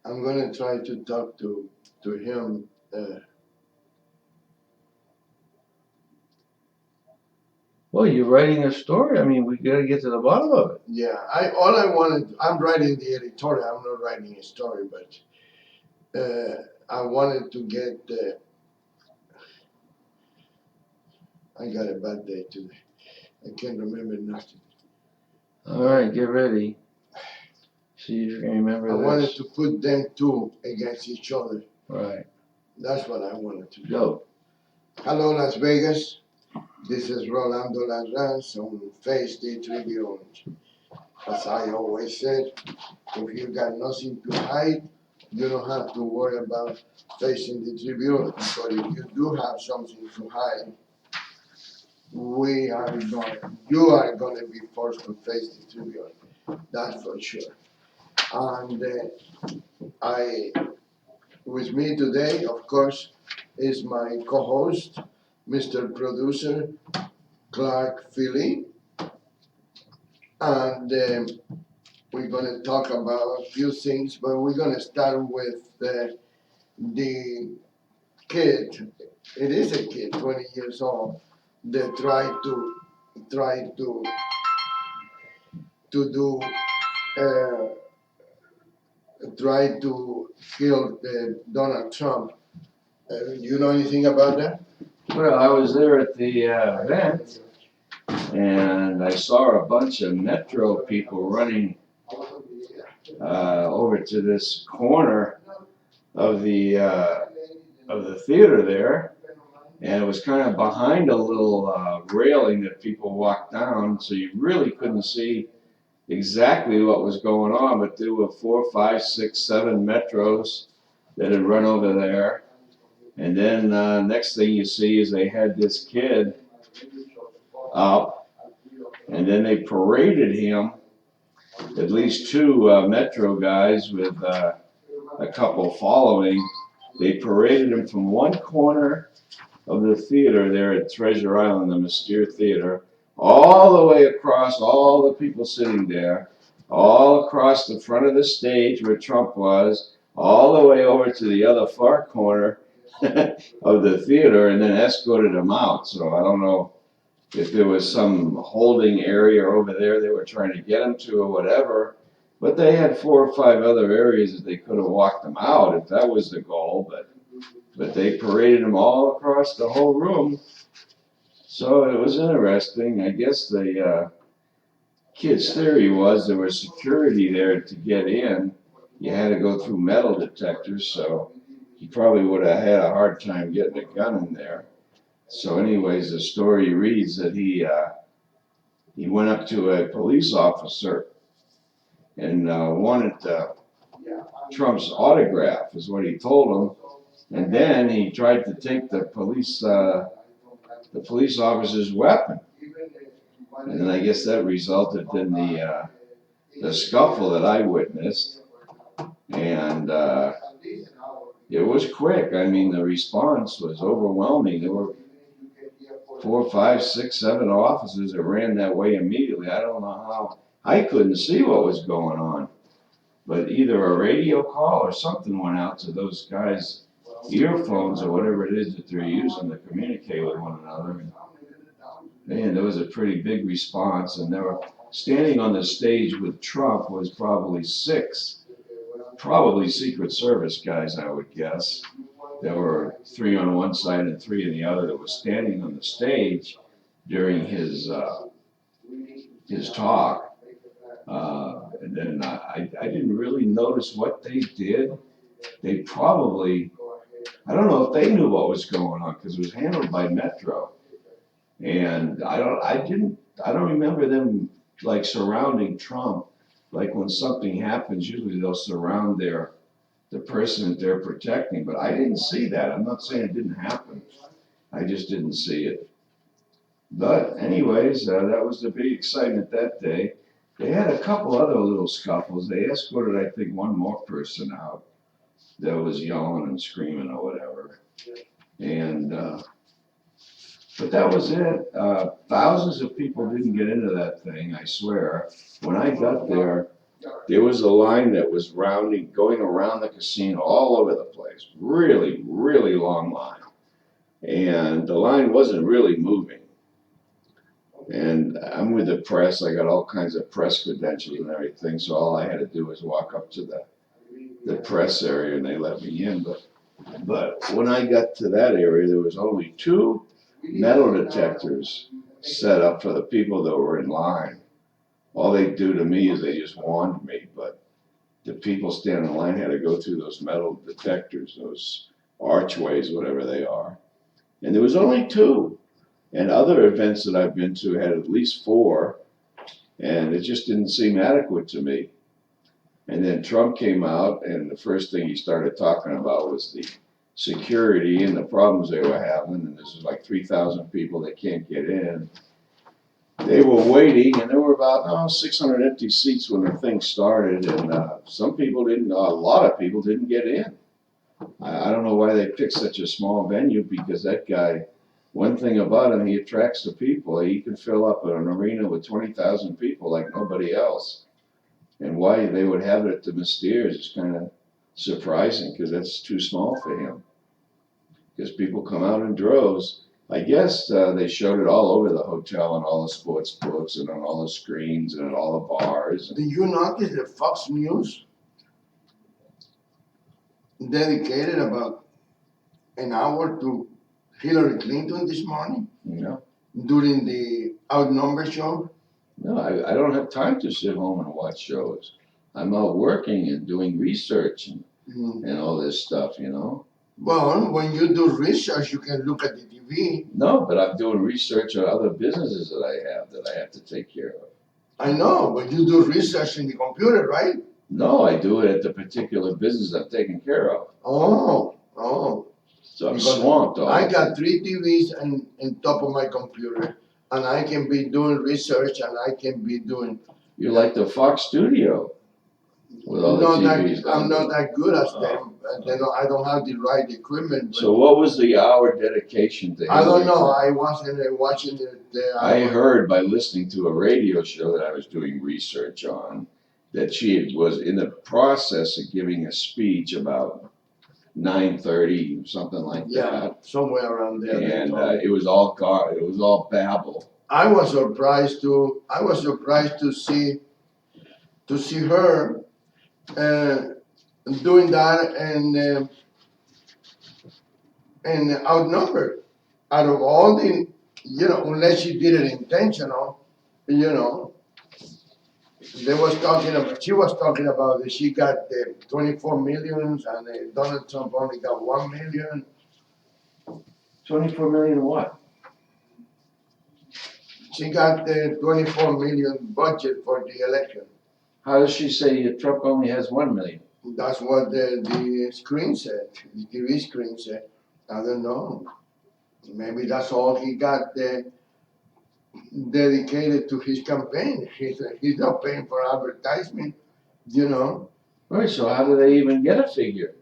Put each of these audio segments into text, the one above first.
I'm gonna try to talk to him. Well, you're writing a story. I mean, we got to get to the bottom of it. Yeah, all I wanted. I'm writing the editorial. I'm not writing a story, but I wanted to get. I got a bad day today. I can't remember nothing. All right, get ready. See if you can remember I this. wanted to put them two against each other. Right. That's what I wanted to do. Go. Hello, Las Vegas. This is Rolando Clark on Face the Tribune. As I always said, if you got nothing to hide, you don't have to worry about facing the Tribune. But if you do have something to hide, you are going to be forced to face the Tribune. That's for sure. And with me today, of course, is my co-host, Mr. Producer Clark Philly, and we're going to talk about a few things, but we're going to start with the kid. It is a kid, 20 years old, that to do tried to kill Donald Trump. You know anything about that? Well, I was there at the event, and I saw a bunch of Metro people running over to this corner of the theater there, and it was kind of behind a little railing that people walked down, so you really couldn't see exactly what was going on. But there were 4, 5, 6, 7 Metros that had run over there, and then next thing you see is they had this kid up, and then they paraded him. At least 2 Metro guys with a couple following. They paraded him from one corner of the theater there at Treasure Island, the Mystere Theater, all the way across all the people sitting there, all across the front of the stage where Trump was, all the way over to the other far corner of the theater, and then escorted him out. So I don't know if there was some holding area over there they were trying to get him to or whatever. But they had 4 or 5 other areas that they could have walked him out if that was the goal. But they paraded him all across the whole room. So it was interesting. I guess the kid's theory was there was security there to get in. You had to go through metal detectors, so he probably would have had a hard time getting a gun in there. So anyways, the story reads that he went up to a police officer and wanted Trump's autograph, is what he told him. And then he tried to take the police officer's weapon. And then I guess that resulted in the scuffle that I witnessed. And it was quick. I mean, the response was overwhelming. There were 4, 5, 6, 7 officers that ran that way immediately. I don't know how. I couldn't see what was going on. But either a radio call or something went out to those guys' earphones or whatever it is that they're using to communicate with one another. Man, there was a pretty big response, and they were standing on the stage with Trump was probably 6, probably Secret Service guys, I would guess. There were 3 on one side and 3 on the other that was standing on the stage during his talk. And then I didn't really notice what they did. They probably, I don't know if they knew what was going on because it was handled by Metro. And I don't remember them like surrounding Trump. Like when something happens, usually they'll surround the person that they're protecting. But I didn't see that. I'm not saying it didn't happen. I just didn't see it. But anyways, that was the big excitement that day. They had a couple other little scuffles. They escorted, I think, one more person out that was yelling and screaming or whatever. And but that was it. Thousands of people didn't get into that thing, I swear. When I got there, there was a line that was going around the casino all over the place. Really, really long line. And the line wasn't really moving. And I'm with the press. I got all kinds of press credentials and everything. So all I had to do was walk up to the press area and they let me in. But when I got to that area, there was only 2 metal detectors set up for the people that were in line. All they do to me is they just warned me, but the people standing in line had to go through those metal detectors, those archways, whatever they are. And there was only 2. And other events that I've been to had at least 4, and it just didn't seem adequate to me. And then Trump came out, and the first thing he started talking about was the security and the problems they were having. And this is like 3,000 people that can't get in. They were waiting, and there were about 600 empty seats when the thing started, and some people didn't. A lot of people didn't get in. I don't know why they picked such a small venue, because that guy, one thing about him, he attracts the people. He can fill up an arena with 20,000 people like nobody else. And why they would have it at the Mysterious is kind of surprising, because that's too small for him. Because people come out in droves. I guess they showed it all over the hotel and all the sports books and on all the screens and at all the bars. Did you notice that Fox News dedicated about an hour to Hillary Clinton this morning No, during the Outnumbered show? no, I don't have time to sit home and watch shows. I'm out working and doing research and all this stuff, you know. Well, when you do research, you can look at the TV. No, but I'm doing research on other businesses that I have to take care of. I know, but you do research in the computer, right? No, I do it at the particular business I'm taking care of. Oh. So I'm Because swamped all I the got 3 TVs on top of my computer, and I can be doing research, and I can be doing. You're like the Fox studio with all the TVs. I'm not that good as them. I don't have the right equipment. So what was the hour dedication to I don't Hillary know. Clinton? I wasn't watching it. I heard by listening to a radio show that I was doing research on that she was in the process of giving a speech about 9:30, something like that. Somewhere around there. And it was all gone. It was all babble. I was surprised to see her doing that and outnumbered. Out of all the, unless she did it intentional, she was talking about that she got 24 millions and Donald Trump only got 1 million. 24 million what? She got the 24 million budget for the election. How does she say Trump only has 1 million? That's what the screen said, the TV screen said. I don't know. Maybe that's all he got dedicated to his campaign. He's not paying for advertisement, Right, so how do they even get a figure?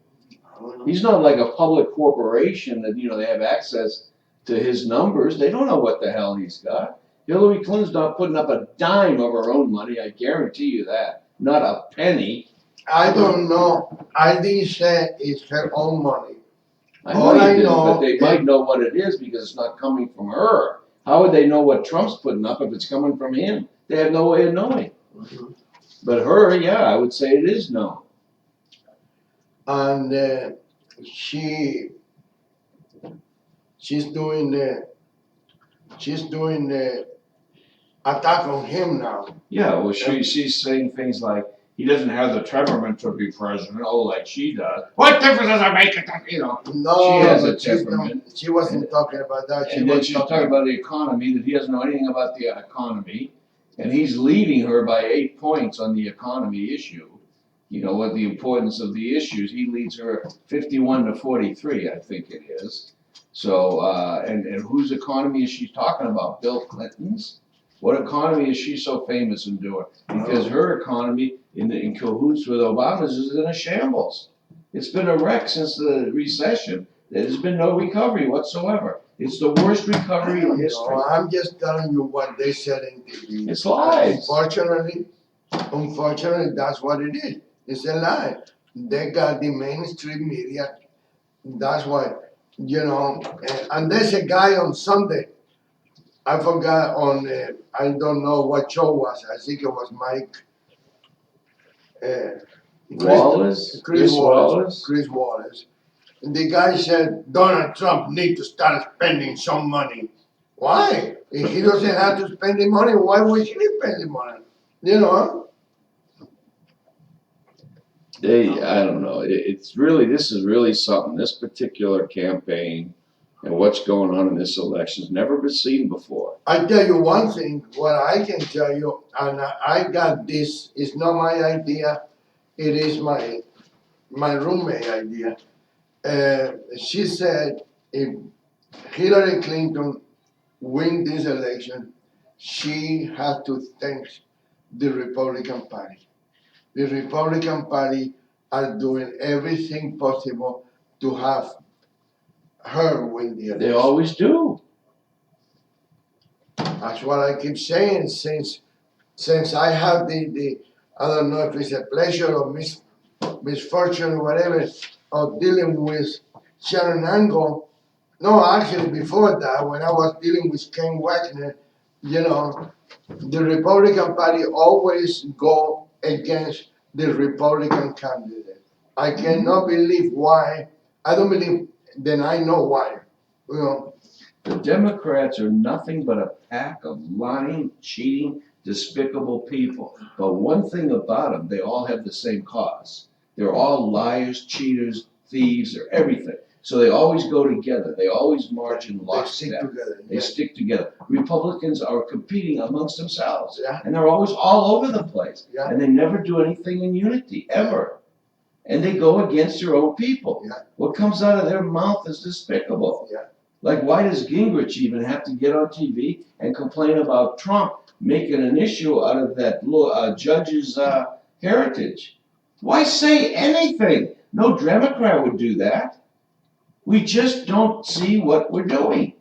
He's not like a public corporation that, they have access to his numbers. They don't know what the hell he's got. Hillary Clinton's not putting up a dime of her own money, I guarantee you that. Not a penny. I don't know. I didn't say it's her own money. I know you didn't, but they might know what it is because it's not coming from her. How would they know what Trump's putting up if it's coming from him? They have no way of knowing. Mm-hmm. But her, yeah, I would say it is known. And she's doing the attack on him now. Yeah, well, she's saying things like, he doesn't have the temperament to be president, like she does. What difference does it make? No, she has a temperament. She wasn't talking about that. And then she's talking about the economy, that he doesn't know anything about the economy. And he's leading her by 8 points on the economy issue. What the importance of the issues. He leads her 51-43, I think it is. So, and whose economy is she talking about? Bill Clinton's? What economy is she so famous in doing? Because her economy, in cahoots with Obama's, is in a shambles. It's been a wreck since the recession. There's been no recovery whatsoever. It's the worst recovery in history. I'm just telling you what they said in TV. It's lies. Unfortunately, Unfortunately, that's what it is. It's a lie. They got the mainstream media. That's why, and there's a guy on Sunday. I forgot I don't know what show was. I think it was Mike. Uh, Wallace? Chris Wallace? Chris Wallace. And the guy said Donald Trump need to start spending some money. Why? If he doesn't have to spend the money, why would he spend the money? You know? I don't know. This is really something. This particular campaign and what's going on in this election has never been seen before. I tell you one thing, what I can tell you, and I got this, it's not my idea, it is my roommate idea. She said if Hillary Clinton win this election, she has to thank the Republican Party. The Republican Party are doing everything possible to have her win the election. They always do. That's what I keep saying since I have the I don't know if it's a pleasure or misfortune or whatever of dealing with Sharon Angle. No, actually before that, when I was dealing with Ken Wagner, the Republican Party always go against the Republican candidate. I cannot believe why. I don't believe, then I know why. The Democrats are nothing but a pack of lying, cheating, despicable people. But one thing about them, they all have the same cause. They're all liars, cheaters, thieves, or everything. So they always go together. They always march in lockstep. They stick together. Republicans are competing amongst themselves. Yeah. And they're always all over the place. Yeah. And they never do anything in unity, ever. And they go against their own people. Yeah. What comes out of their mouth is despicable. Yeah. Like, why does Gingrich even have to get on TV and complain about Trump making an issue out of that judge's heritage? Why say anything? No Democrat would do that. We just don't see what we're doing.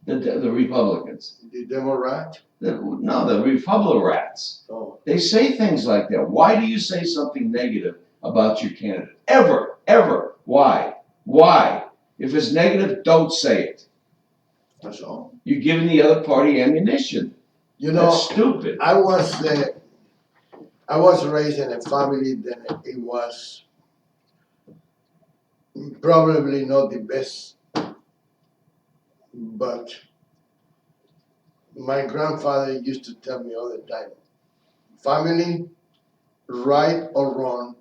The Republicans. The Democrat? No, the Republicans. Oh. They say things like that. Why do you say something negative about your candidate? Ever, ever. Why? Why? If it's negative, don't say it. That's all. You're giving the other party ammunition. That's stupid. I was raised in a family that it was probably not the best, but my grandfather used to tell me all the time, family, right or wrong,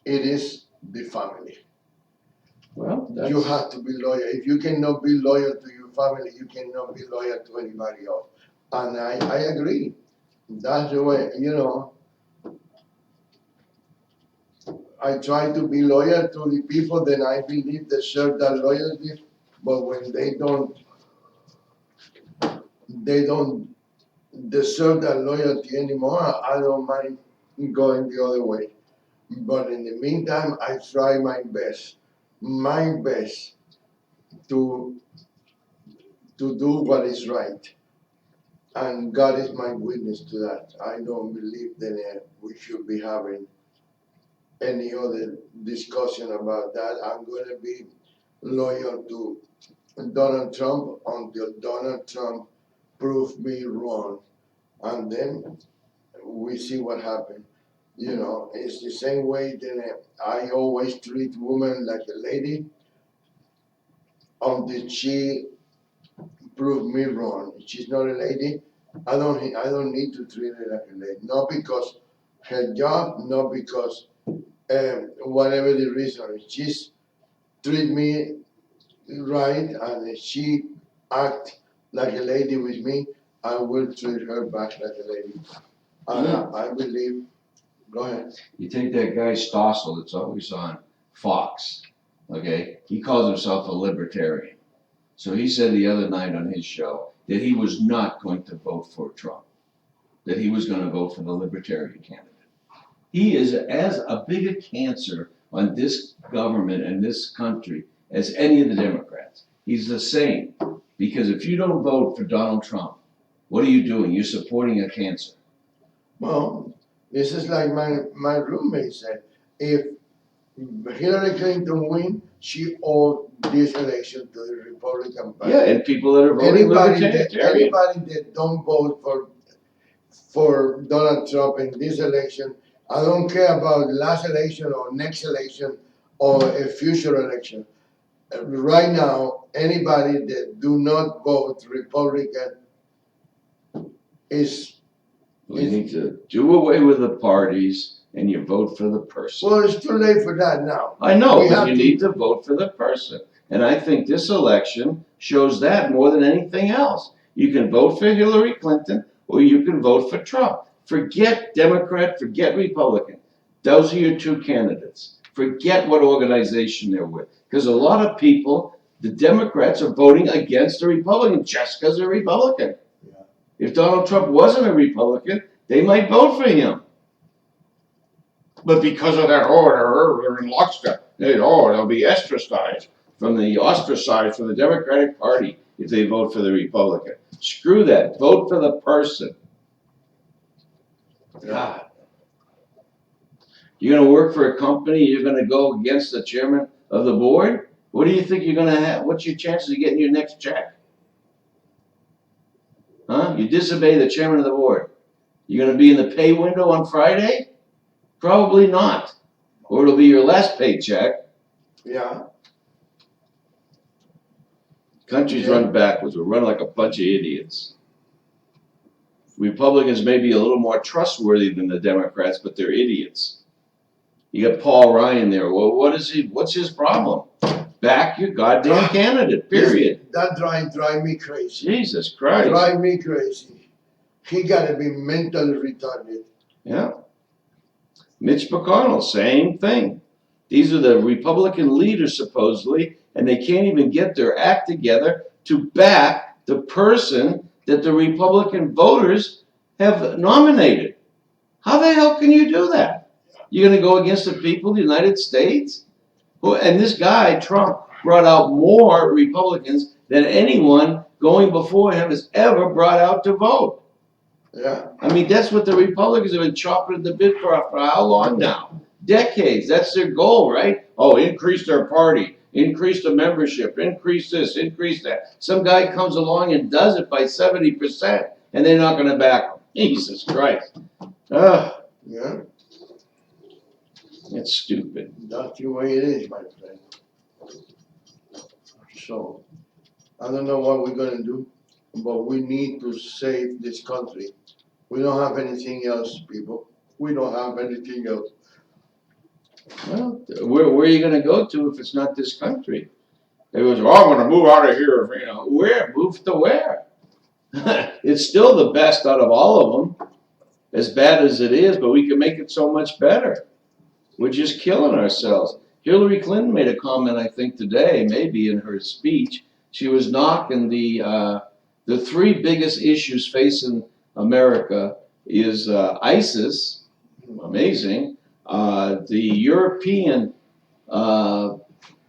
it is the family. Well, you have to be loyal. If you cannot be loyal to your family, you cannot be loyal to anybody else. And I agree. That's the way, I try to be loyal to the people that I believe deserve that loyalty, but when they don't deserve that loyalty anymore, I don't mind going the other way. But in the meantime, I try my best to do what is right. And God is my witness to that. I don't believe that we should be having any other discussion about that. I'm going to be loyal to Donald Trump until Donald Trump proves me wrong. And then we see what happens. It's the same way that I always treat women like a lady until she prove me wrong. If she's not a lady, I don't need to treat her like a lady. Not because her job, not because whatever the reason. If she's treat me right and if she act like a lady with me, I will treat her back like a lady. And I believe. Go ahead. You take that guy Stossel that's always on Fox, okay? He calls himself a libertarian. So he said the other night on his show that he was not going to vote for Trump, that he was going to vote for the libertarian candidate. He is as a big a cancer on this government and this country as any of the Democrats. He's the same. Because if you don't vote for Donald Trump, what are you doing? You're supporting a cancer. Well, This is like my roommate said. If Hillary Clinton win, she owed this election to the Republican Party. Yeah, and people that are voting libertarian. Anybody that don't vote for Donald Trump in this election, I don't care about last election or next election or a future election. Right now, anybody that do not vote Republican is. We need to do away with the parties and you vote for the person. Well, it's too late for that now. I know, We but have you need to vote for the person. And I think this election shows that more than anything else. You can vote for Hillary Clinton or you can vote for Trump. Forget Democrat, forget Republican. Those are your two candidates. Forget what organization they're with. Because a lot of people, the Democrats are voting against the Republican just because they're Republican. Yeah. If Donald Trump wasn't a Republican, they might vote for him. But because of that, they're in lockstep. They'll be ostracized from the Democratic Party if they vote for the Republican. Screw that. Vote for the person. God. You're going to work for a company, you're going to go against the chairman of the board? What do you think you're going to have? What's your chances of getting your next check? Huh? You disobey the chairman of the board. You're going to be in the pay window on Friday? Probably not. Or it'll be your last paycheck. Yeah. Country's run backwards. We're run like a bunch of idiots. Republicans may be a little more trustworthy than the Democrats, but they're idiots. You got Paul Ryan there. Well, what's his problem? Back your goddamn candidate, period. That drive me crazy. Jesus Christ. Drive me crazy. He gotta be mentally retarded. Yeah. Mitch McConnell, same thing. These are the Republican leaders, supposedly, and they can't even get their act together to back the person that the Republican voters have nominated. How the hell can you do that? You're going to go against the people of the United States? And this guy, Trump, brought out more Republicans than anyone going before him has ever brought out to vote. Yeah. I mean, that's what the Republicans have been chopping at the bit for how long now? Decades. That's their goal, right? Oh, increase their party, increase the membership, increase this, increase that. Some guy comes along and does it by 70%, and they're not going to back him. Jesus Christ. Ugh. Yeah. It's stupid. That's the way it is, my friend. So, I don't know what we're gonna do, but we need to save this country. We don't have anything else, people. We don't have anything else. Well, where are you going to go to if it's not this country? It was, oh, I'm going to move out of here. You know, where? Move to where? It's still the best out of all of them, as bad as it is, but we can make it so much better. We're just killing ourselves. Hillary Clinton made a comment, I think, today, maybe in her speech. She was knocking the three biggest issues facing America is ISIS, amazing, the European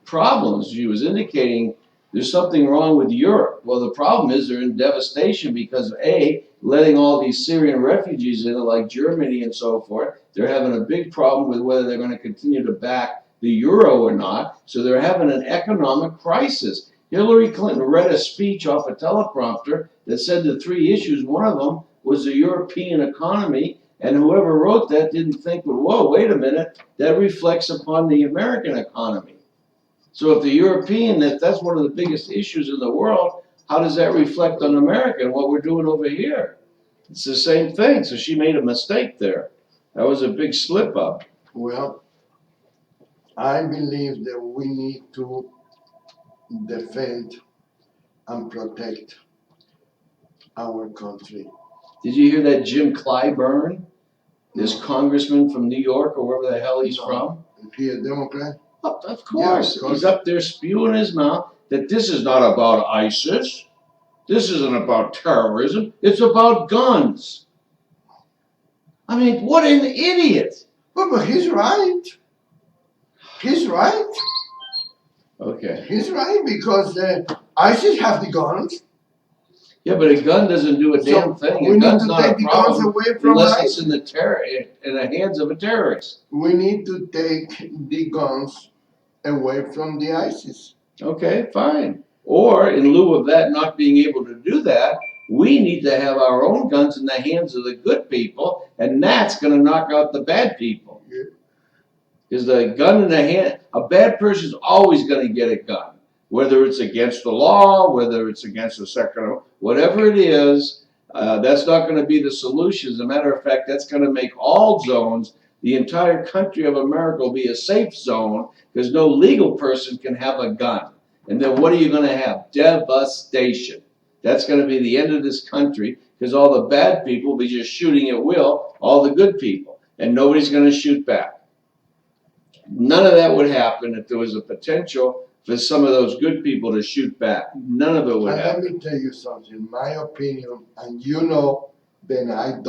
problems. She was indicating there's something wrong with Europe. Well, the problem is they're in devastation because A, letting all these Syrian refugees in, like Germany and so forth, they're having a big problem with whether they're going to continue to back the euro or not. So they're having an economic crisis. Hillary Clinton read a speech off a teleprompter that said the three issues, one of them was the European economy, and whoever wrote that didn't think, well, whoa, wait a minute, that reflects upon the American economy. So if the European, that's one of the biggest issues in the world, how does that reflect on America and what we're doing over here? It's the same thing. So she made a mistake there. That was a big slip up. Well, I believe that we need to defend and protect our country. Did you hear that Jim Clyburn, this congressman from New York or wherever the hell he's from? Is he a Democrat? Of course. He's up there spewing his mouth that this is not about ISIS. This isn't about terrorism. It's about guns. I mean, what an idiot. Well, but he's right. He's right. Okay. He's right because ISIS have the guns. Yeah, but a gun doesn't do a damn thing. We A need gun's to not a take the guns problem away from unless it's ISIS. in the hands of a terrorist. We need to take the guns away from the ISIS. Okay, fine. Or in lieu of that not being able to do that, we need to have our own guns in the hands of the good people, and that's going to knock out the bad people. Yeah. Because the gun in the hand, a bad person's always going to get a gun, whether it's against the law, whether it's against the second, whatever it is. That's not going to be the solution. As a matter of fact, that's going to make all zones, the entire country of America will be a safe zone because no legal person can have a gun. And then what are you going to have? Devastation. That's going to be the end of this country because all the bad people will be just shooting at will, all the good people, and nobody's going to shoot back. None of that would happen if there was a potential for some of those good people to shoot back. None of it would And happen. let me tell you something, my opinion, and you know that I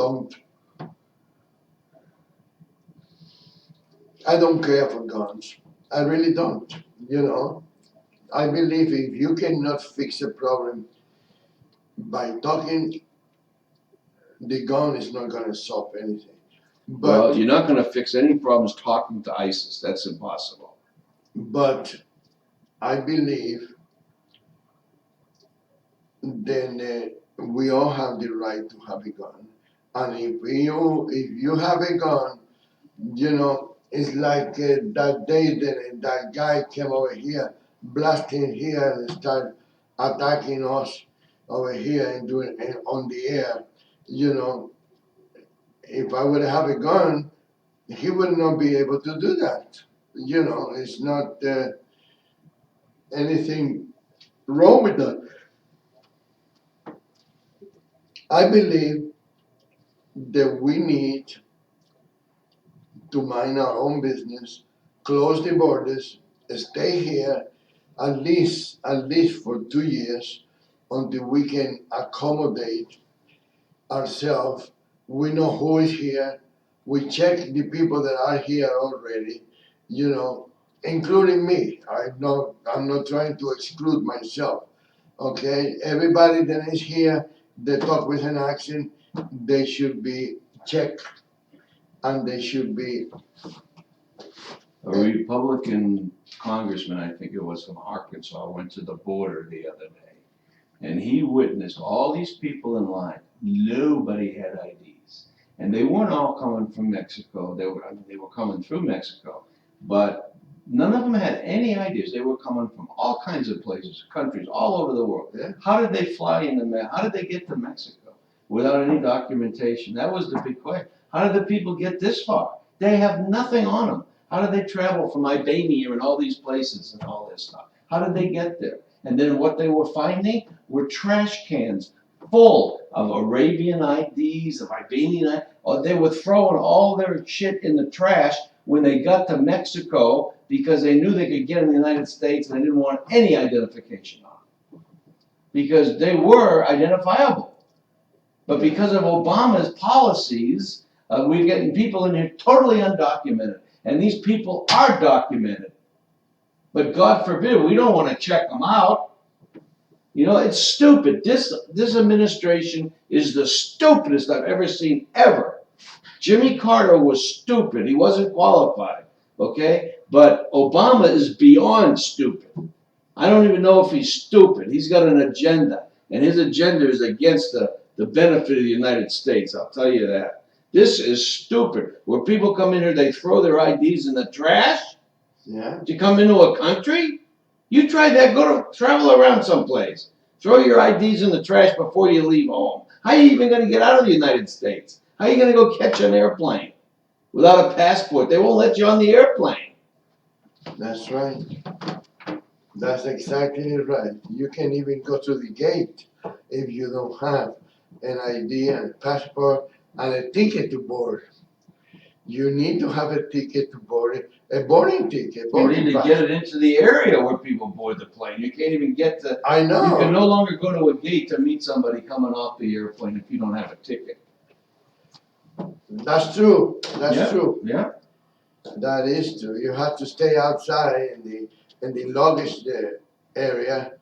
don't care for guns. I really don't, you know. I believe if you cannot fix a problem by talking, the gun is not gonna solve anything. Well, But you're not going to fix any problems talking to ISIS. That's impossible. but I believe then we all have the right to have a gun. And if you have a gun, you know, it's like that day that guy came over here, blasting here and start attacking us over here and doing and on the air. You know, if I would have a gun, he would not be able to do that. You know, it's not anything wrong with that. I believe that we need to mind our own business, close the borders, stay here at least for 2 years until we can accommodate ourselves. We know who is here. We check the people that are here already, you know, including me. I'm not trying to exclude myself. Okay, everybody that is here, they talk with an accent, they should be checked and they should be. A Republican congressman, I think it was from Arkansas, went to the border the other day. And he witnessed all these people in line. Nobody had IDs. And they weren't all coming from Mexico. They were coming through Mexico. But none of them had any ideas. They were coming from all kinds of places, countries, all over the world. Yeah. How did they fly into How did they get to Mexico without any documentation? That was the big question. How did the people get this far? They have nothing on them. How did they travel from Albania and all these places and all this stuff? How did they get there? And then what they were finding were trash cans full of Arabian IDs, of Albanian IDs. Or they were throwing all their shit in the trash when they got to Mexico because they knew they could get in the United States and they didn't want any identification on them. Because they were identifiable. But because of Obama's policies, we're getting people in here totally undocumented. And these people are documented. But God forbid, we don't want to check them out. You know, it's stupid. This administration is the stupidest I've ever seen, ever. Jimmy Carter was stupid. He wasn't qualified, okay? But Obama is beyond stupid. I don't even know if he's stupid. He's got an agenda, and his agenda is against the benefit of the United States. I'll tell you that. This is stupid. Where people come in here, they throw their IDs in the trash. Yeah. To come into a country? You try that, travel around someplace. Throw your IDs in the trash before you leave home. How are you even going to get out of the United States? How are you going to go catch an airplane without a passport? They won't let you on the airplane. That's right. That's exactly right. You can't even go to the gate if you don't have an ID and a passport and a ticket to board. You need to have a ticket to board, a boarding ticket. You need to get it into the area where people board the plane. You can't even get to. I know. You can no longer go to a gate to meet somebody coming off the airplane if you don't have a ticket. That's true. That's true. Yeah. That is true. You have to stay outside in the luggage area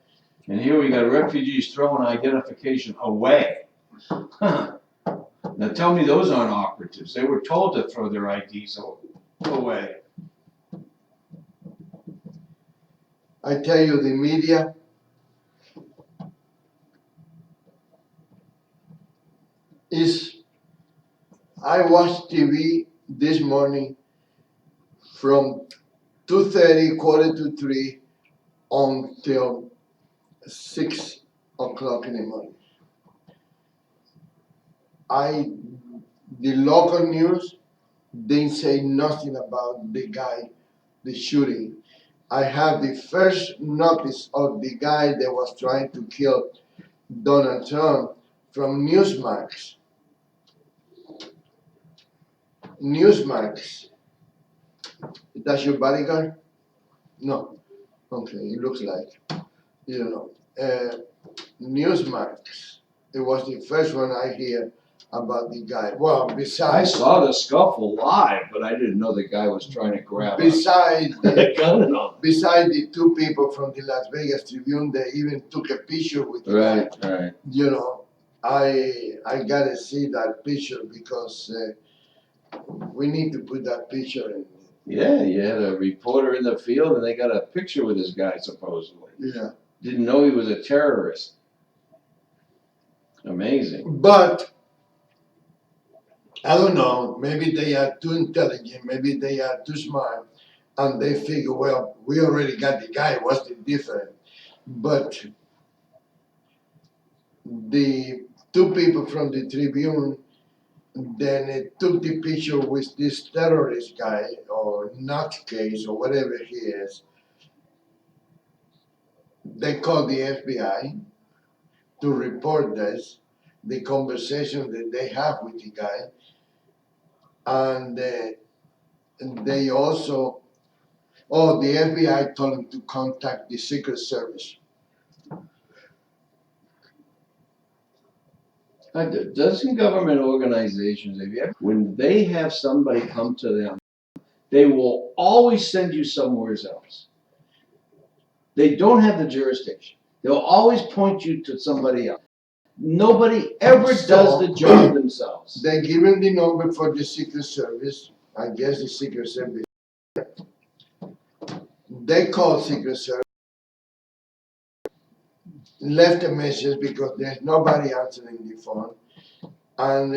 And here we got refugees throwing identification away. Huh. Now tell me those aren't operatives. They were told to throw their IDs away. I tell you, the media is, I watched TV this morning from 2:30, quarter to 3 until 6 o'clock in the morning. The local news didn't say nothing about the guy, the shooting. I have the first notice of the guy that was trying to kill Donald Trump from Newsmax. Newsmax. That's your bodyguard? No. Okay, it looks like. You don't know. Newsmax. It was the first one I hear about the guy. Well, I besides saw the scuffle live, but I didn't know the guy was trying to grab besides a the gun and all. besides the two people from the Las Vegas Tribune, they even took a picture with the guy. Right, right. You know, I gotta see that picture because we need to put that picture in. Yeah, you had a reporter in the field and they got a picture with this guy supposedly. Yeah. Didn't know he was a terrorist. Amazing. But I don't know, maybe they are too intelligent, maybe they are too smart, and they figure, well, we already got the guy, what's the difference? But the two people from the Tribune then took the picture with this terrorist guy or nutcase or whatever he is. They called the FBI to report this, the conversation that they have with the guy, and they also, the FBI told him to contact the Secret Service. Doesn't government organizations, when they have somebody come to them, they will always send you somewhere else. They don't have the jurisdiction. They'll always point you to somebody else. Nobody ever does the job themselves. They give him the number for the Secret Service. I guess the Secret Service. They call Secret Service, left a message because there's nobody answering the phone. And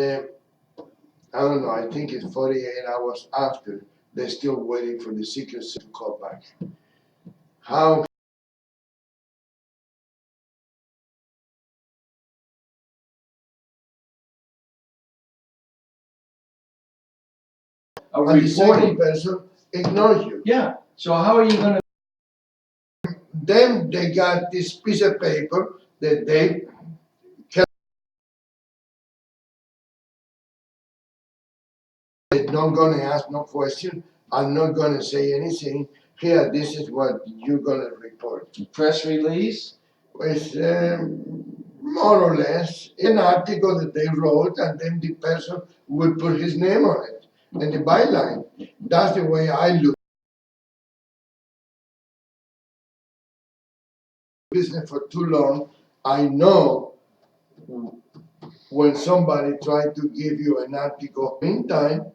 I don't know, I think it's 48 hours after, they're still waiting for the Secret Service to call back. How and the second person ignores you. Yeah, so how are you going to? Then they got this piece of paper that they they're not going to ask no question. I'm not going to say anything. Here, this is what you're going to report. Press release? It's more or less an article that they wrote, and then the person would put his name on it and the byline. That's the way I look. Business for too long, I know when somebody tries to give you an article. Meantime,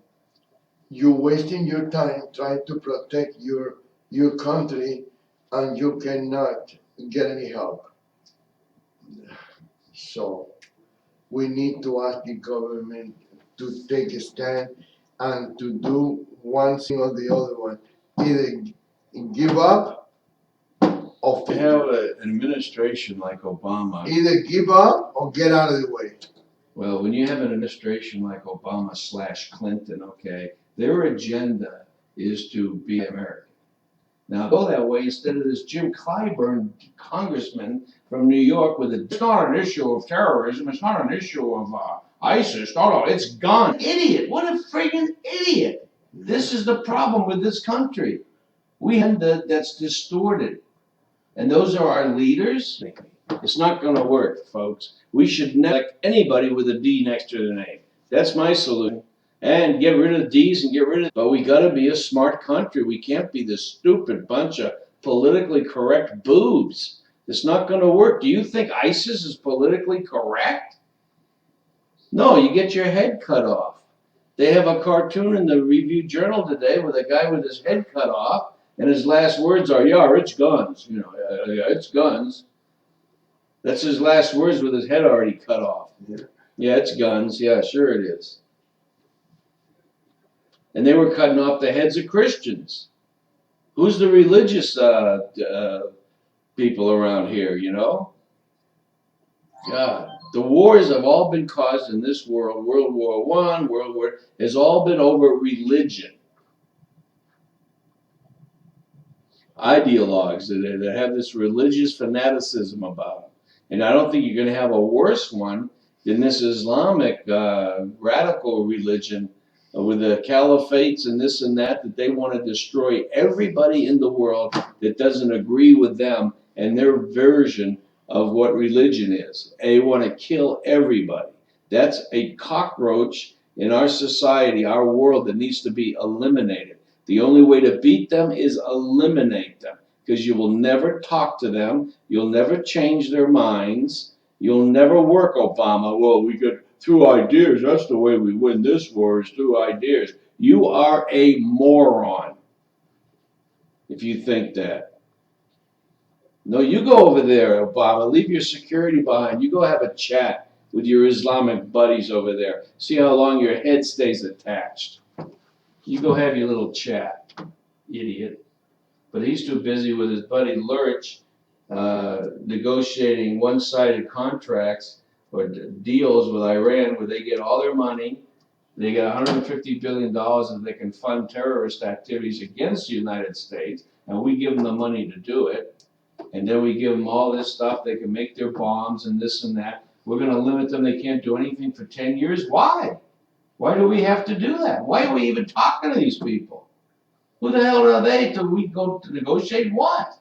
you're wasting your time trying to protect your country, and you cannot get any help. So we need to ask the government to take a stand and to do one thing or the other one. Either give up or To have an administration like Obama. Either give up or get out of the way. Well, when you have an administration like Obama / Clinton, okay, their agenda is to be American. Now go that way instead of this Jim Clyburn congressman from New York with it's not an issue of terrorism, it's not an issue of ISIS, no, it's gun. Idiot, what a friggin' idiot. This is the problem with this country. We have that's distorted. And those are our leaders. It's not going to work, folks. We should never elect anybody with a D next to their name. That's my solution. And get rid of D's and get rid of. But we got to be a smart country. We can't be this stupid bunch of politically correct boobs. It's not going to work. Do you think ISIS is politically correct? No, you get your head cut off. They have a cartoon in the Review Journal today with a guy with his head cut off, and his last words are, "Yeah, it's guns." Yeah, it's guns. That's his last words with his head already cut off. Yeah, it's guns. Yeah, sure it is. And they were cutting off the heads of Christians. Who's the religious people around here, God, the wars have all been caused in this world. World War I, World War has all been over religion. Ideologues that have this religious fanaticism about them. And I don't think you're going to have a worse one than this Islamic radical religion with the caliphates and this and that they want to destroy everybody in the world that doesn't agree with them and their version of what religion is. They want to kill everybody. That's a cockroach in our society, our world, that needs to be eliminated. The only way to beat them is eliminate them, because you will never talk to them. You'll never change their minds. You'll never work, Obama. Well, we got through ideas. That's the way we win this war, is through ideas. You are a moron if you think that. No, you go over there, Obama. Leave your security behind. You go have a chat with your Islamic buddies over there. See how long your head stays attached. You go have your little chat, idiot. But he's too busy with his buddy Lurch negotiating one-sided contracts or deals with Iran where they get all their money. They get $150 billion and they can fund terrorist activities against the United States, and we give them the money to do it. And then we give them all this stuff. They can make their bombs and this and that. We're going to limit them. They can't do anything for 10 years. Why? Why do we have to do that? Why are we even talking to these people? Who the hell are they till we go to negotiate what?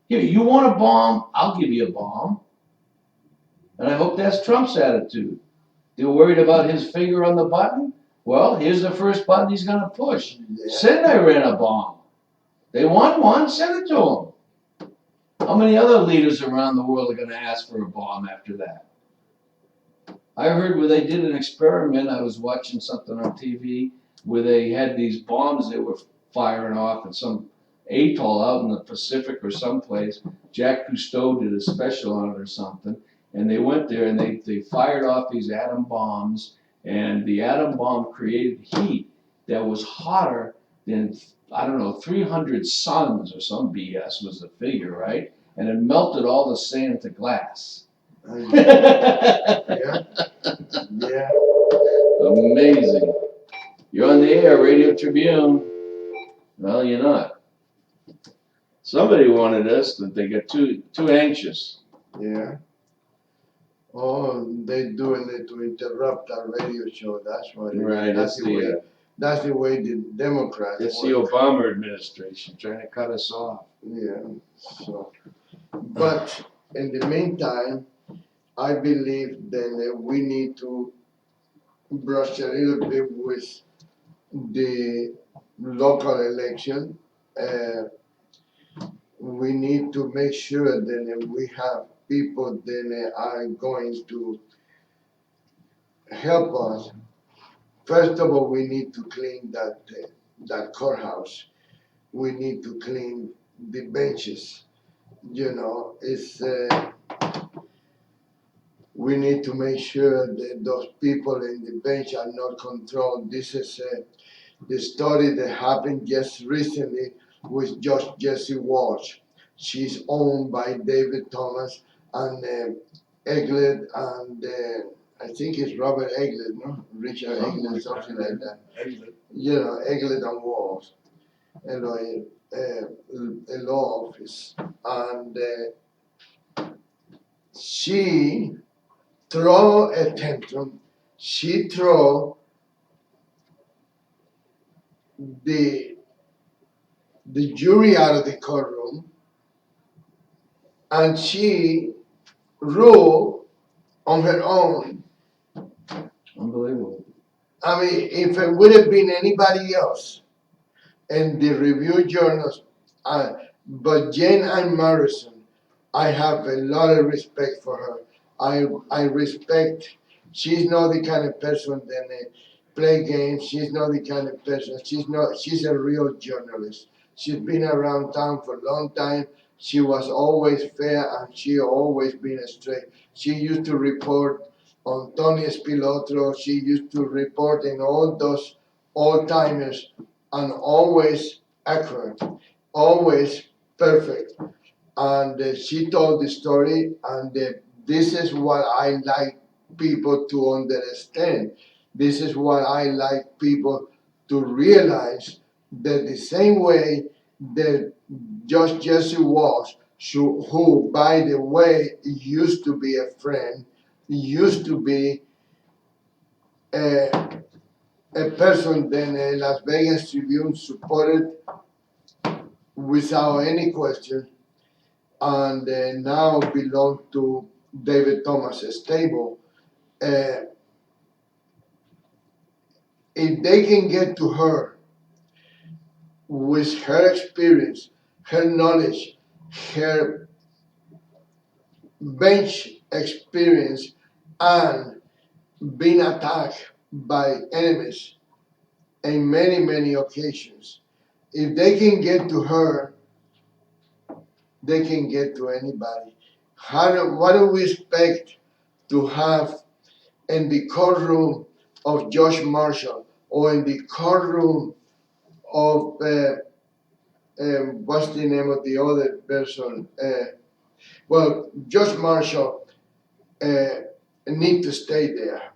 Here, you want a bomb? I'll give you a bomb. And I hope that's Trump's attitude. They're worried about his finger on the button? Well, here's the first button he's going to push. Yeah. Send Iran a bomb. They want one, send it to them. How many other leaders around the world are going to ask for a bomb after that? I heard where they did an experiment. I was watching something on TV where they had these bombs they were firing off at some atoll out in the Pacific or someplace. Jack Cousteau did a special on it or something. And they went there and they fired off these atom bombs. And the atom bomb created heat that was hotter than, 300 suns or some BS was the figure, right? And it melted all the sand to glass. Yeah. Yeah. Amazing. You're on the air, Radio Tribune. Well, you're not. Somebody wanted us, that they got too anxious. Yeah. Oh, they're doing it to interrupt our radio show. That's what. Right. That's the way the Democrats. It's the Obama administration trying to cut us off. Yeah. So, but in the meantime, I believe that we need to brush a little bit with the local election. We need to make sure that we have people that are going to help us. First of all, we need to clean that courthouse. We need to clean the benches. We need to make sure that those people in the bench are not controlled. This is the story that happened just recently with Judge Jesse Walsh. She's owned by David Thomas and Eglett and I think it's Robert Eglett, no? Richard Eglett, something like that. Eglett and Walsh, a law office. And she throw a tantrum. She throw the jury out of the courtroom, and she ruled on her own. Unbelievable. I mean, if it would have been anybody else in the review journals, but Jane and Morrison I have a lot of respect for her. I respect. She's not the kind of person that play games. She's not the kind of person. She's not. She's a real journalist. She's been around town for a long time. She was always fair and she always been straight. She used to report on Tony Spilotro. She used to report in all those old timers and always accurate, always perfect. And she told the story, and this is what I like people to understand. This is what I like people to realize that the same way that Judge Jesse Walsh, who, by the way, used to be a friend, used to be a, a person that Las Vegas Tribune supported without any question, and now belong to David Thomas's stable. Uh, if they can get to her with her experience, her knowledge, her bench experience, and being attacked by enemies in many, many occasions, if they can get to her, they can get to anybody. What do we expect to have in the courtroom of Josh Marshall or in the courtroom of what's the name of the other person? Well, Josh Marshall uh, need to stay there.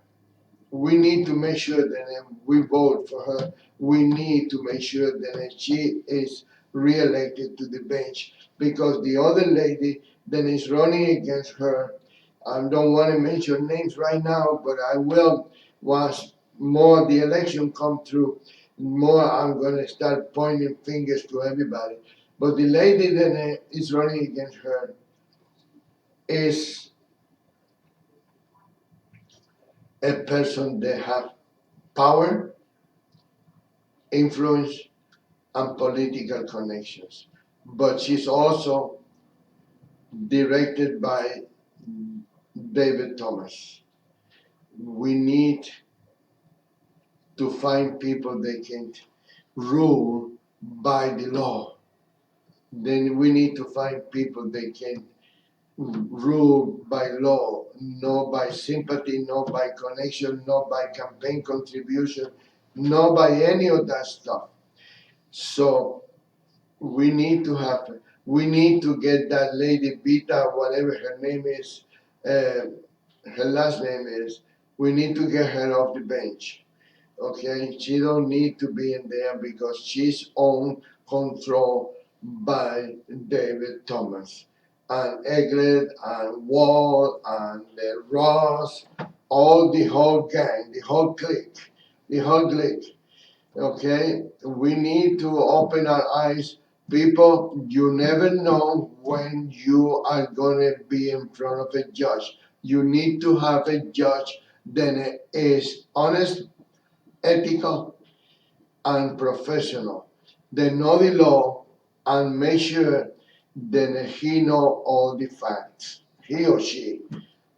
We need to make sure that we vote for her. We need to make sure that she is reelected to the bench because the other lady that is running against her, I don't want to mention names right now, but I will once more the election come through. More, I'm going to start pointing fingers to everybody. But the lady that is running against her is a person that has power, influence, and political connections. But she's also directed by David Thomas. We need to find people that can rule by the law. Then we need to find people that can rule by law, not by sympathy, not by connection, not by campaign contribution, not by any of that stuff. So we need to have, we need to get that lady Vita, whatever her name is, her last name is, we need to get her off the bench. Okay, she don't need to be in there because she's owned, controlled by David Thomas and Eglett and Wall and Ross, all the whole gang, the whole clique, the whole clique. Okay, we need to open our eyes. People, you never know when you are gonna be in front of a judge. You need to have a judge that is honest, ethical, and professional. They know the law and make sure that he know all the facts. He or she,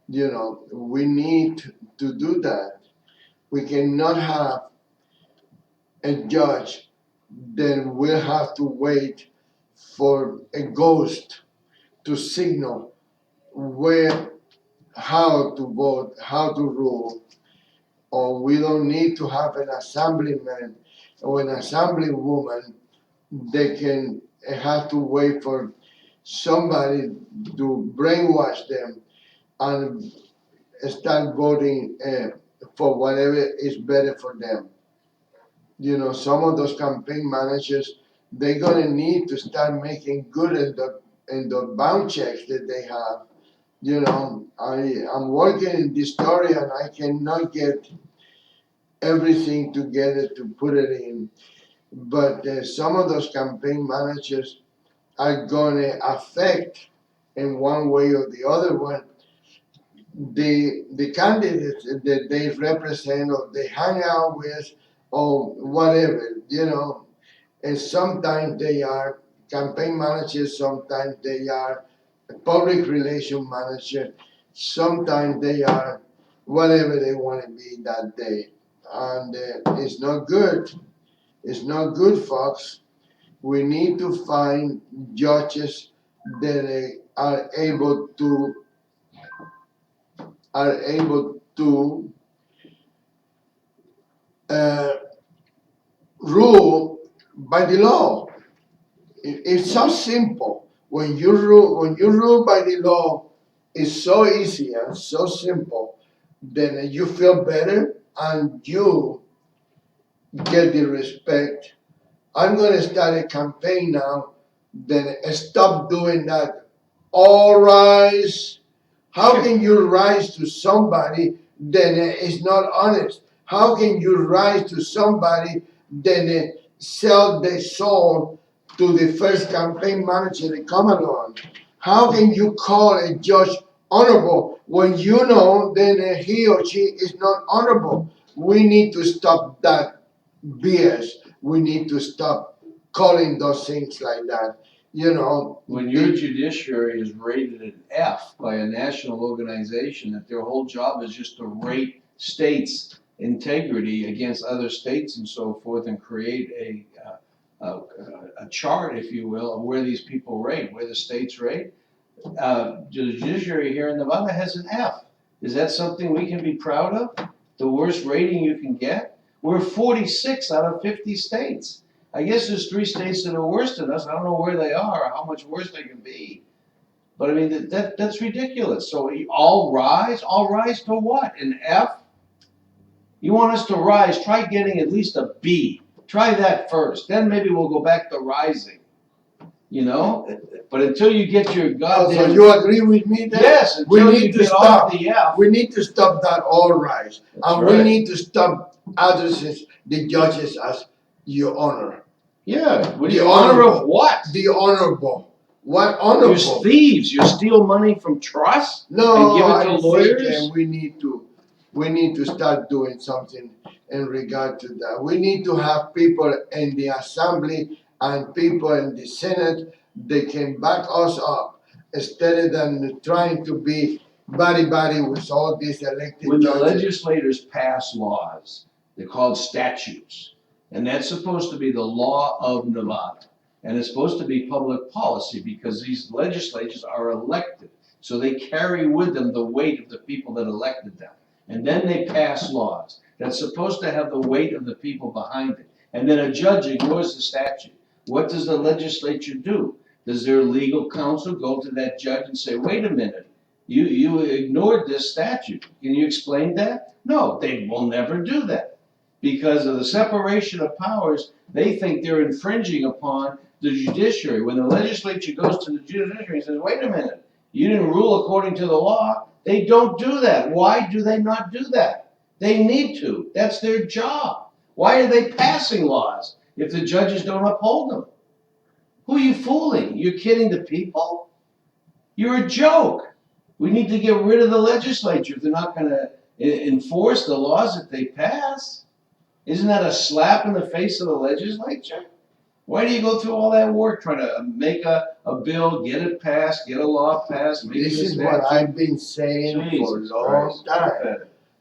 we need to do that. We cannot have a judge, then we'll have to wait for a ghost to signal where, how to vote, how to rule, or we don't need to have an assemblyman or an assemblywoman. They can have to wait for somebody to brainwash them and start voting for whatever is better for them. Some of those campaign managers, they're gonna need to start making good in the bound checks that they have. I'm working in this story and I cannot get everything together to put it in. But some of those campaign managers are gonna affect in one way or the other one the candidates that they represent or they hang out with or whatever. And sometimes they are campaign managers, sometimes they are public relation manager, sometimes they are whatever they want to be that day. And it's not good. It's not good, folks. We need to find judges that are able to uh, rule by the law. It's so simple. When you rule by the law, it's so easy and so simple. Then you feel better and you get the respect. I'm gonna start a campaign now. Then stop doing that. All rise. How can you rise to somebody that is not honest? How can you rise to somebody that sell their soul to the first campaign manager that come along? How can you call a judge honorable when you know that he or she is not honorable? We need to stop that BS. We need to stop calling those things like that. You know, When your judiciary is rated an F by a national organization, that their whole job is just to rate states' integrity against other states and so forth, and create a chart, if you will, of where these people rate, where the states rate. The judiciary here in Nevada has an F. Is that something we can be proud of? The worst rating you can get? We're 46 out of 50 states. I guess there's 3 states that are worse than us. I don't know where they are or how much worse they can be. But I mean, that's ridiculous. So all rise to what? An F? You want us to rise, try getting at least a B. Try that first. Then maybe we'll go back to rising. You know? But until you get your goddamn... So you agree with me that Yes, we until need you to get stop. off the F. We need to stop that all rise. And right. we need to stop addressing the judges as your honor. Yeah, The honor honorable. of what? The honorable. What honorable? You're thieves. You steal money from trusts No, and give it I to think lawyers? we need to start doing something in regard to that. We need to have people in the assembly and people in the Senate that can back us up instead than trying to be body with all these elected When the judges. legislators pass laws, they're called statutes. And that's supposed to be the law of Nevada. And it's supposed to be public policy because these legislatures are elected. So they carry with them the weight of the people that elected them. And then they pass laws that's supposed to have the weight of the people behind it. And then a judge ignores the statute. What does the legislature do? Does their legal counsel go to that judge and say, wait a minute, you ignored this statute. Can you explain that? No, they will never do that. Because of the separation of powers, they think they're infringing upon the judiciary. When the legislature goes to the judiciary and says, wait a minute, you didn't rule according to the law, they don't do that. Why do they not do that? They need to. That's their job. Why are they passing laws if the judges don't uphold them? Who are you fooling? You're kidding the people? You're a joke. We need to get rid of the legislature if they're not going to enforce the laws that they pass. Isn't that a slap in the face of the legislature? Why do you go through all that work trying to make a bill, get it passed, get a law passed, make This it a is statute? what I've been saying for a Jesus long Christ. time.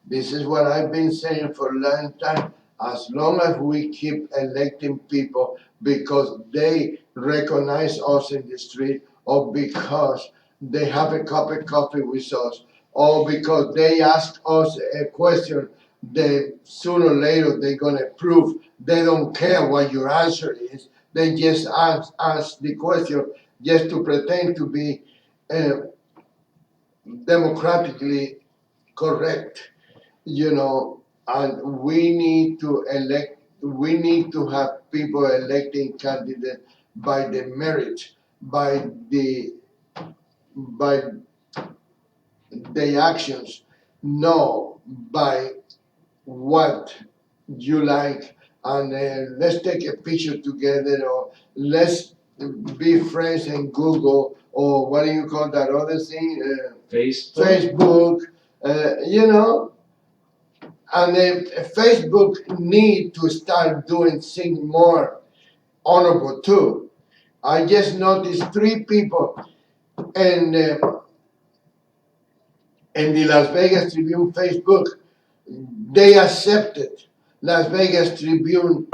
This is what I've been saying for a long time. As long as we keep electing people because they recognize us in the street or because they have a cup of coffee with us or because they ask us a question that sooner or later they're going to prove they don't care what your answer is. They just ask the question just to pretend to be uh, democratically correct, and we need to have people electing candidates by the merit, by by the actions, no by what you like, and let's take a picture together, or let's be friends in Google, or what do you call that other thing? Facebook, and Facebook need to start doing things more honorable too. I just noticed 3 people And in the Las Vegas Tribune Facebook, they accepted Las Vegas Tribune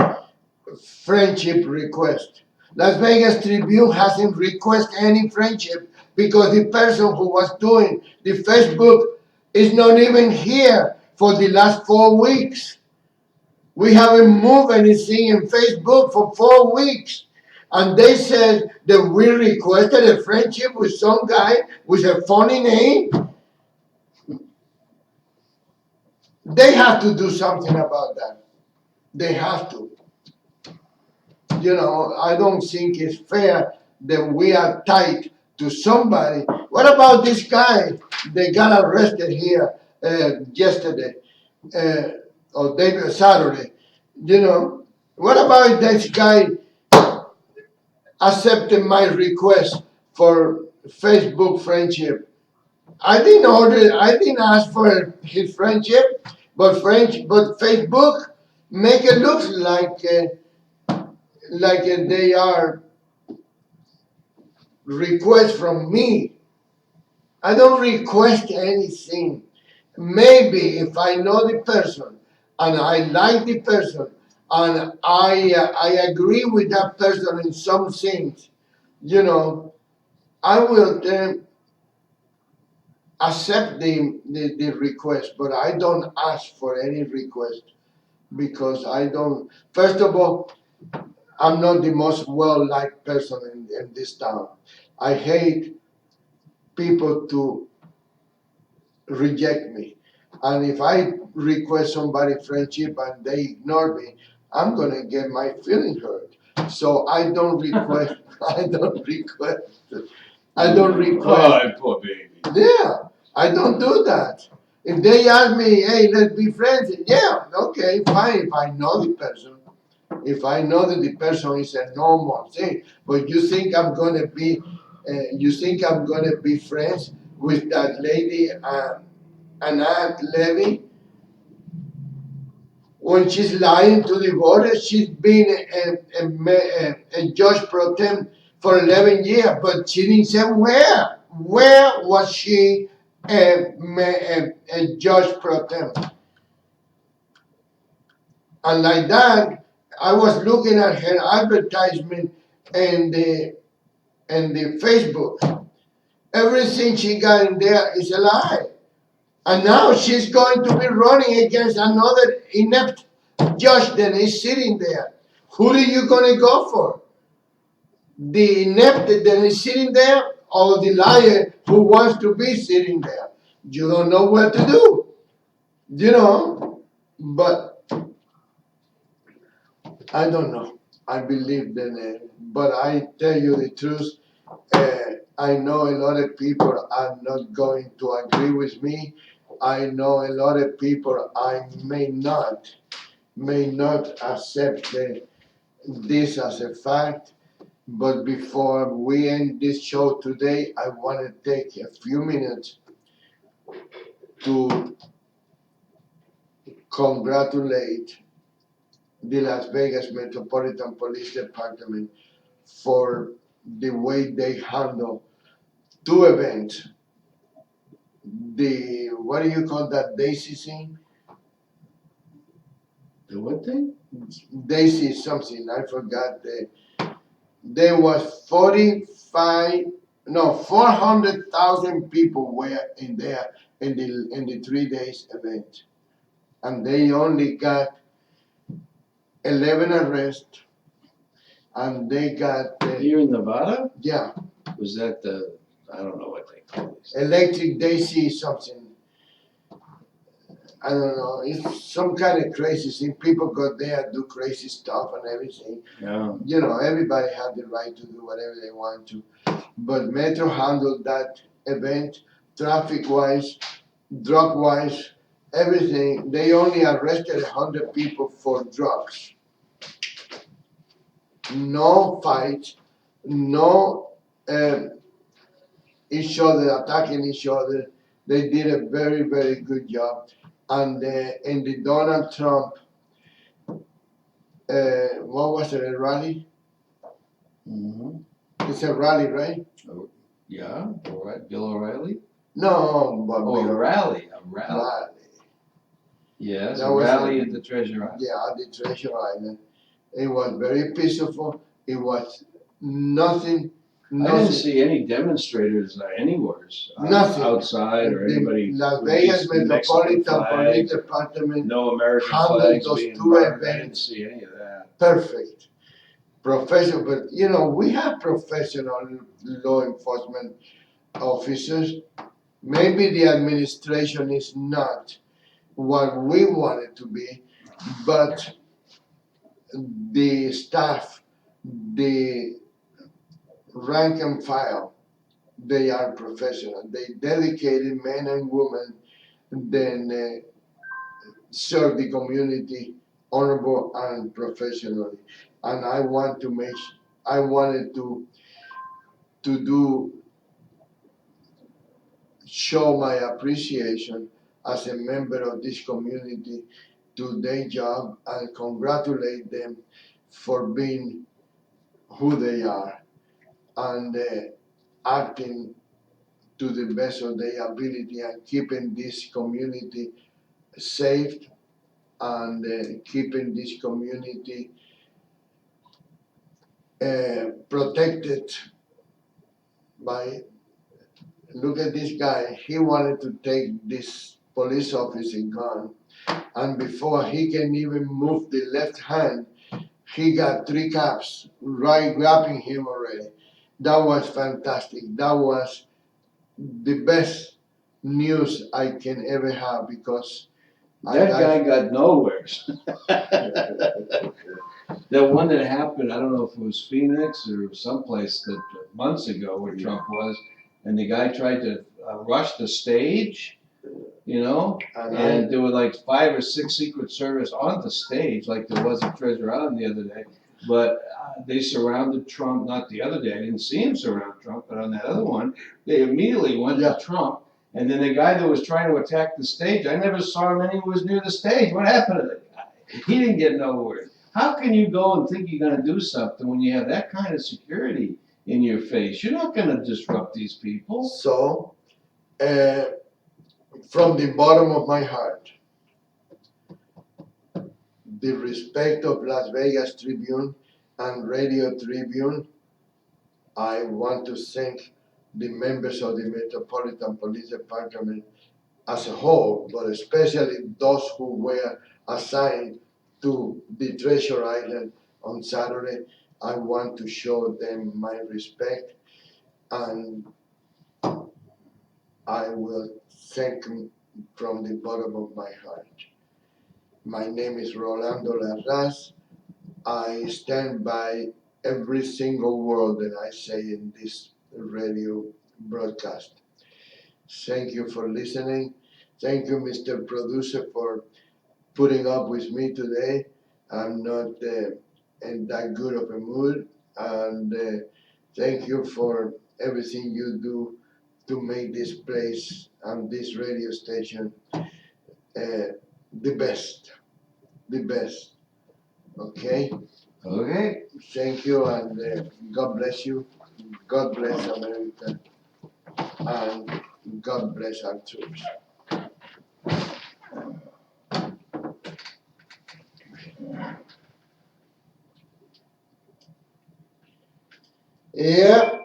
friendship request. Las Vegas Tribune hasn't requested any friendship because the person who was doing the Facebook is not even here for the last 4 weeks. We haven't moved anything in Facebook for 4 weeks. And they said that we requested a friendship with some guy with a funny name. They have to do something about that. They have to. I don't think it's fair that we are tied to somebody. What about this guy that got arrested here yesterday or day Saturday? What about this guy accepting my request for Facebook friendship? I didn't ask for his friendship, but Facebook make it look like they are requests from me. I don't request anything. Maybe if I know the person and I like the person and I agree with that person in some things, I will accept the request, but I don't ask for any request because I don't. First of all, I'm not the most well liked person in this town. I hate people to reject me. And if I request somebody friendship and they ignore me, I'm gonna get my feeling hurt. So I don't request. I don't request. I don't request. Oh, poor baby. Yeah, I don't do that. If they ask me, hey, let's be friends, yeah, okay, fine. If I know the person, if I know that the person is a normal thing, but you think I'm gonna be friends with that lady, Annette Levy, when she's lying to the voters? She's been a judge pro tem for 11 years, but she didn't say where. Where was she a judge pro tem? And like that, I was looking at her advertisement and the Facebook. Everything she got in there is a lie. And now she's going to be running against another inept judge that is sitting there. Who are you going to go for? The inept that is sitting there or the liar who wants to be sitting there? You don't know what to do. But I don't know. I believe that, but I tell you the truth. I know a lot of people are not going to agree with me. I know a lot of people I may not accept this as a fact. But before we end this show today, I want to take a few minutes to congratulate the Las Vegas Metropolitan Police Department for the way they handle two events. The what do you call that Daisy thing? The what thing? Daisy something. I forgot. There was 400,000 people were in there in the 3 days event, and they only got 11 arrests, and they got Here in Nevada? yeah, Was that I don't know what they call this. electric Daisy something. I don't know. It's some kind of crazy thing. People go there, do crazy stuff and everything. Yeah. Everybody had the right to do whatever they want to. But Metro handled that event traffic wise, drug wise, everything. They only arrested 100 people for drugs. No fights, no each other attacking each other. They did a very, very good job. And in the Donald Trump, what was it, a rally? Mm-hmm. It's a rally, right? Yeah, all right, Bill O'Reilly? No, but Oh, a rally. rally. Yes, That a was rally at the Treasure Island. Yeah, at the Treasure Island. It was very peaceful. It was nothing, I didn't nothing, see any demonstrators anywhere, nothing. outside or anybody. Las with Vegas just Mexican Metropolitan Police flags, Department no American handled flags those being two burned. I didn't events see any of that. perfect. Professional, but we have professional law enforcement officers. Maybe the administration is not what we want it to be, but the staff, the rank and file, they are professional. They dedicated men and women, then serve the community honorable and professionally. And I wanted to do show my appreciation as a member of this community to their job and congratulate them for being who they are and acting to the best of their ability and keeping this community safe and keeping this community protected by, look at this guy, he wanted to take this police officer gun, and before he can even move the left hand, he got three cops right grabbing him already. That was fantastic. That was the best news I can ever have because That guy got nowhere. That one that happened, I don't know if it was Phoenix or someplace that months ago where Trump was, and the guy tried to rush the stage, and there were like 5 or 6 Secret Service on the stage, like there was at Treasure Island the other day. But they surrounded Trump, not the other day, I didn't see him surround Trump, but on that other one, they immediately went to Trump. And then the guy that was trying to attack the stage, I never saw him anywhere near the stage. What happened to that guy? He didn't get nowhere. How can you go and think you're going to do something when you have that kind of security in your face? You're not going to disrupt these people. So, from the bottom of my heart, the respect of Las Vegas Tribune and Radio Tribune, I want to thank the members of the Metropolitan Police Department as a whole, but especially those who were assigned to the Treasure Island on Saturday. I want to show them my respect, and I will thank them from the bottom of my heart. My name is Rolando Larraz. I stand by every single word that I say in this radio broadcast. Thank you for listening. Thank you, Mr. Producer, for putting up with me today. I'm not in that good of a mood. And thank you for everything you do to make this place and this radio station the best. The best. Okay? Okay. Thank you, and God bless you. God bless America. And God bless our troops. Yeah.